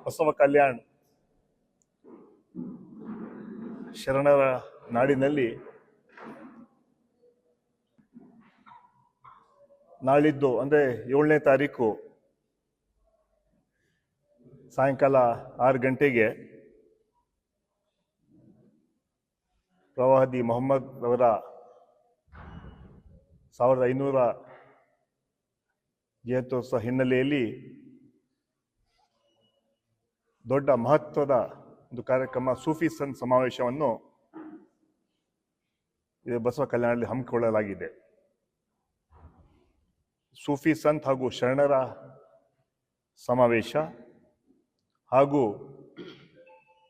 ಬಸವ ಕಲ್ಯಾಣ್ ಶರಣರ ನಾಡಿನಲ್ಲಿ ನಾಳಿದ್ದು ಅಂದರೆ 7ನೇ ತಾರೀಕು ಸಾಯಂಕಾಲ 6 ಗಂಟೆಗೆ ಪ್ರವಾದಿ ಮೊಹಮ್ಮದ್ ಅವರ 1500 ಜಯಂತ್ಯೋತ್ಸವ ಹಿನ್ನೆಲೆಯಲ್ಲಿ ದೊಡ್ಡ ಮಹತ್ವದ ಒಂದು ಕಾರ್ಯಕ್ರಮ ಸೂಫಿ ಸಂತ್ ಸಮಾವೇಶವನ್ನು ಬಸವ ಕಲ್ಯಾಣದಲ್ಲಿ ಹಮ್ಮಿಕೊಳ್ಳಲಾಗಿದೆ. ಸೂಫಿ ಸಂತ್ ಹಾಗೂ ಶರಣರ ಸಮಾವೇಶ ಹಾಗೂ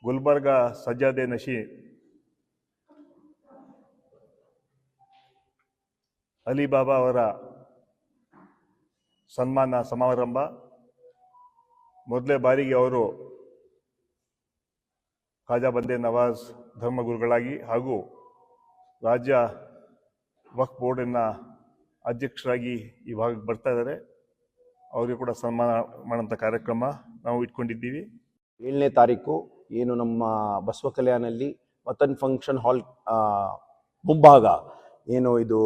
ಗುಲ್ಬರ್ಗಾ ಸಜ್ಜಾದೆ ನಶಿ ಅಲಿಬಾಬಾ ಅವರ ಸನ್ಮಾನ ಸಮಾರಂಭ. ಮೊದಲೇ ಬಾರಿಗೆ ಅವರು ಖಾಜಾ ಬಂದೆ ನವಾಜ್ ಧರ್ಮಗುರುಗಳಾಗಿ ಹಾಗೂ ರಾಜ್ಯ ವಕ್ಫ್ ಬೋರ್ಡಿನ ಅಧ್ಯಕ್ಷರಾಗಿ ಈ ಭಾಗಕ್ಕೆ ಬರ್ತಾ ಇದ್ದಾರೆ. ಅವರಿಗೆ ಕೂಡ ಸನ್ಮಾನ ಮಾಡೋಂಥ ಕಾರ್ಯಕ್ರಮ ನಾವು ಇಟ್ಕೊಂಡಿದ್ದೀವಿ. 7ನೇ ತಾರೀಕು ಏನು ನಮ್ಮ ಬಸವ ಕಲ್ಯಾಣಲ್ಲಿ ವತನ್ ಫಂಕ್ಷನ್ ಹಾಲ್ ಮುಂಭಾಗ ಏನು ಇದು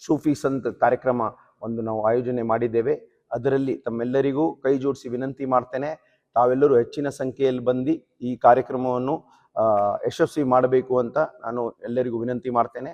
ಸೂಫಿ ಸಂತ್ ಕಾರ್ಯಕ್ರಮ ಒಂದು ನಾವು ಆಯೋಜನೆ ಮಾಡಿದ್ದೇವೆ. ಅದರಲ್ಲಿ ತಮ್ಮೆಲ್ಲರಿಗೂ ಕೈ ಜೋಡಿಸಿ ವಿನಂತಿ ಮಾಡ್ತೇನೆ, ತಾವೆಲ್ಲರೂ ಹೆಚ್ಚಿನ ಸಂಖ್ಯೆಯಲ್ಲಿ ಬಂದು ಈ ಕಾರ್ಯಕ್ರಮವನ್ನು ಯಶಸ್ವಿ ಮಾಡಬೇಕು ಅಂತ ನಾನು ಎಲ್ಲರಿಗೂ ವಿನಂತಿ ಮಾಡ್ತೇನೆ.